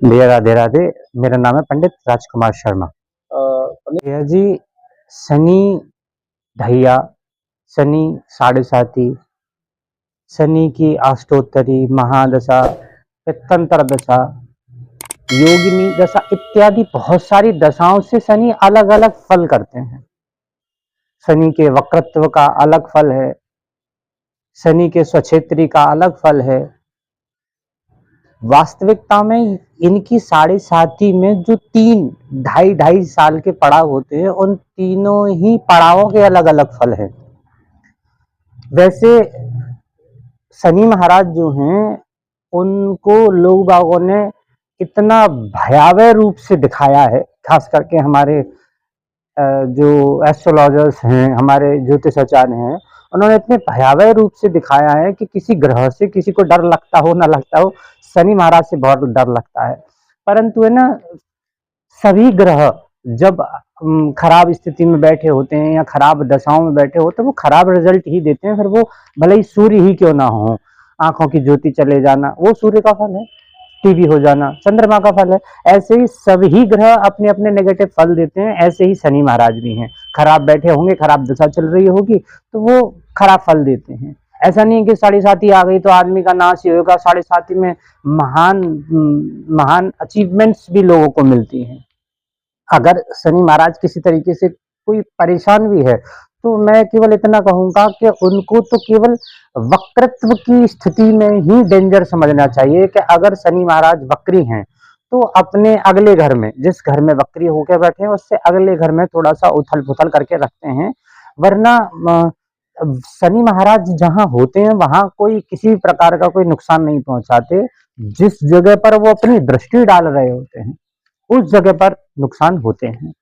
भैया राधे राधे। मेरा नाम है पंडित राजकुमार शर्मा। भैया जी, शनि ढैया, शनि साढ़े साथी, शनि की अष्टोत्तरी महादशा, पित्तंतर दशा, योगिनी दशा इत्यादि बहुत सारी दशाओं से शनि अलग अलग फल करते हैं। शनि के वक्रत्व का अलग फल है, शनि के स्वक्षेत्री का अलग फल है। वास्तविकता में इनकी साढ़े साथी में जो तीन ढाई ढाई साल के पड़ाव होते हैं, उन तीनों ही पड़ावों के अलग अलग फल हैं। वैसे शनि महाराज जो हैं, उनको लोग बागों ने इतना भयावह रूप से दिखाया है, खास करके हमारे जो एस्ट्रोलॉजर्स हैं, हमारे ज्योतिषाचार्य हैं, उन्होंने इतने भयावह रूप से दिखाया है कि किसी ग्रह से किसी को डर लगता हो ना लगता हो, शनि महाराज से बहुत डर लगता है। परंतु है ना, सभी ग्रह जब खराब स्थिति में बैठे होते हैं या खराब दशाओं में बैठे होते हैं, वो खराब रिजल्ट ही देते हैं। फिर वो भले ही सूर्य ही क्यों ना हो, आंखों की ज्योति चले जाना वो सूर्य का फल है, टीबी हो जाना चंद्रमा का फल है। ऐसे ही सभी ग्रह अपने अपने नेगेटिव फल देते हैं। ऐसे ही शनि महाराज भी हैं, खराब बैठे होंगे, खराब दशा चल रही होगी तो वो खराब फल देते हैं। ऐसा नहीं है कि साढ़े साथी आ गई तो आदमी का नाश ही होगा। साढ़े साथी में महान महान अचीवमेंट्स भी लोगों को मिलती हैं। अगर शनि महाराज किसी तरीके से कोई परेशान भी है तो मैं केवल इतना कहूंगा कि उनको तो केवल वक्रत्व की स्थिति में ही डेंजर समझना चाहिए कि अगर शनि महाराज वक्री हैं तो अपने अगले घर में, जिस घर में वक्री होकर बैठे हैं, उससे अगले घर में थोड़ा सा उथल पुथल करके रखते हैं। वरना शनि महाराज जहां होते हैं वहां कोई किसी प्रकार का कोई नुकसान नहीं पहुंचाते। जिस जगह पर वो अपनी दृष्टि डाल रहे होते हैं उस जगह पर नुकसान होते हैं,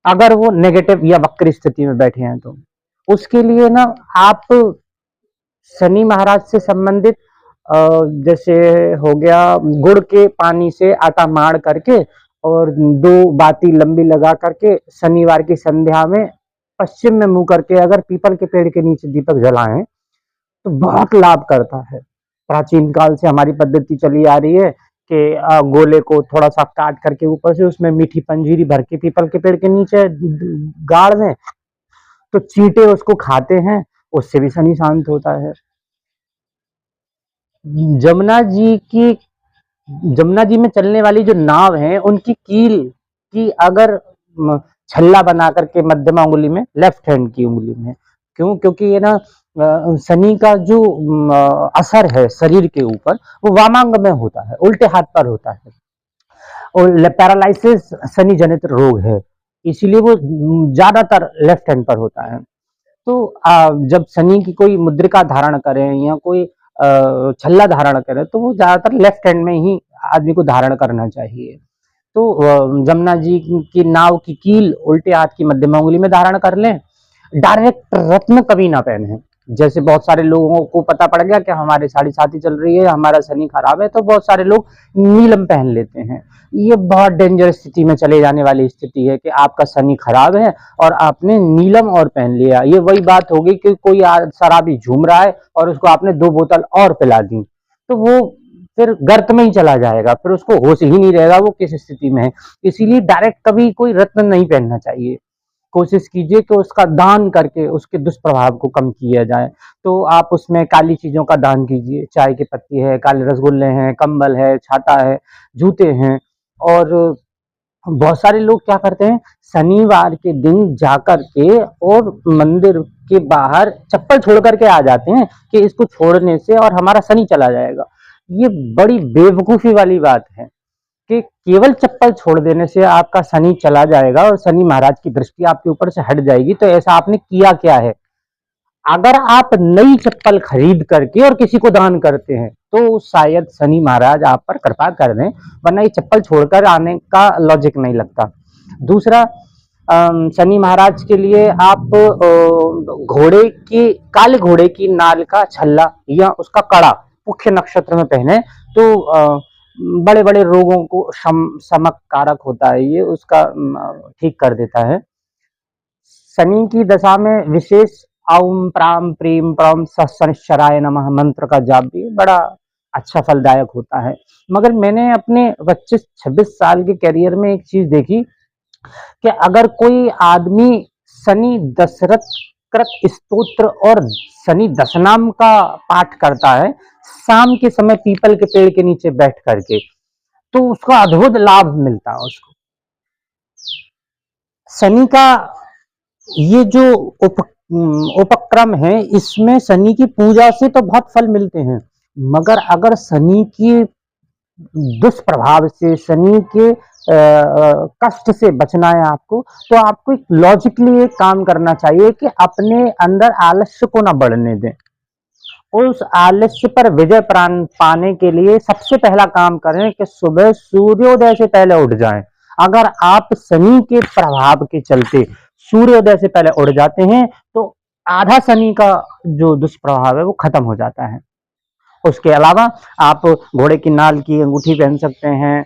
अगर वो नेगेटिव या वक्र स्थिति में बैठे हैं तो। उसके लिए ना आप शनि महाराज से संबंधित जैसे हो गया, गुड़ के पानी से आटा माड़ करके और दो बाती लंबी लगा करके शनिवार की संध्या में पश्चिम में मुंह करके अगर पीपल के पेड़ के नीचे दीपक जलाएं तो बहुत लाभ करता है। प्राचीन काल से हमारी पद्धति चली आ रही है कि गोले को थोड़ा सा काट करके ऊपर से उसमें मीठी पंजीरी भर के पीपल के पेड़ के नीचे गाड़ दें तो चींटे उसको खाते हैं, उससे भी शनि शांत होता है। जमुना जी की जमुना जी में चलने वाली जो नाव है, उनकी कील की अगर छल्ला बना करके मध्यमा उंगली में, लेफ्ट हैंड की उंगली में, क्यों? क्योंकि ये ना शनि का जो असर है शरीर के ऊपर वो वामांग में होता है, उल्टे हाथ पर होता है, और पैरालिसिस शनि जनित रोग है, इसीलिए वो ज्यादातर लेफ्ट हैंड पर होता है। तो जब शनि की कोई मुद्रिका धारण करें या कोई छल्ला धारण करें तो वो ज्यादातर लेफ्ट हैंड में ही आदमी को धारण करना चाहिए। तो जमुना जी की नाव की कील उल्टे हाथ की मध्यमा उंगली में धारण कर लें। डायरेक्ट रत्न कभी ना पहने। जैसे बहुत सारे लोगों को पता पड़ गया कि हमारे साढ़े साथी चल रही है, हमारा शनि खराब है, तो बहुत सारे लोग नीलम पहन लेते हैं। ये बहुत डेंजर स्थिति में चले जाने वाली स्थिति है कि आपका शनि खराब है और आपने नीलम और पहन लिया। ये वही बात होगी कि कोई शराबी झूम रहा है और उसको आपने 2 बोतल और पिला दी, तो वो फिर गर्त में ही चला जाएगा, फिर उसको होश ही नहीं रहेगा वो किस स्थिति में है। इसीलिए डायरेक्ट कभी कोई रत्न नहीं पहनना चाहिए। कोशिश कीजिए कि उसका दान करके उसके दुष्प्रभाव को कम किया जाए। तो आप उसमें काली चीजों का दान कीजिए, चाय की पत्ती है, काले रसगुल्ले हैं, कंबल है, छाता है, जूते हैं। और बहुत सारे लोग क्या करते हैं, शनिवार के दिन जाकर के और मंदिर के बाहर चप्पल छोड़ करके आ जाते हैं कि इसको छोड़ने से और हमारा शनि चला जाएगा। ये बड़ी बेवकूफी वाली बात है कि केवल चप्पल छोड़ देने से आपका शनि चला जाएगा और शनि महाराज की दृष्टि आपके ऊपर से हट जाएगी। तो ऐसा आपने किया क्या है? अगर आप नई चप्पल खरीद करके और किसी को दान करते हैं तो शायद शनि महाराज आप पर कृपा कर दें, वरना ये चप्पल छोड़कर आने का लॉजिक नहीं लगता। दूसरा, शनि महाराज के लिए आप घोड़े की, काले घोड़े की नाल का छल्ला या उसका कड़ा मुख्य नक्षत्र में पहने तो बड़े बड़े रोगों को शमक कारक होता है, ये उसका ठीक कर देता है। शनि की दशा में विशेष ओम प्राम प्रीम प्रम शनिश्चराय नमः मंत्र का जाप भी बड़ा अच्छा फलदायक होता है। मगर मैंने अपने 25-26 साल के करियर में एक चीज देखी कि अगर कोई आदमी शनि दशरथ कृत स्तोत्र और शनि दशनाम का पाठ करता है शाम के समय पीपल के पेड़ के नीचे बैठ करके, तो उसका अद्भुत लाभ मिलता है उसको। शनि का ये जो उपक्रम है, इसमें शनि की पूजा से तो बहुत फल मिलते हैं, मगर अगर शनि की दुष्प्रभाव से, शनि के कष्ट से बचना है आपको, तो आपको एक लॉजिकली एक काम करना चाहिए कि अपने अंदर आलस्य को ना बढ़ने दें। उस आलस्य पर विजय पाने के लिए सबसे पहला काम करें कि सुबह सूर्योदय से पहले उठ जाएं। अगर आप शनि के प्रभाव के चलते सूर्योदय से पहले उठ जाते हैं तो आधा शनि का जो दुष्प्रभाव है वो खत्म हो जाता है। उसके अलावा आप घोड़े की नाल की अंगूठी पहन सकते हैं,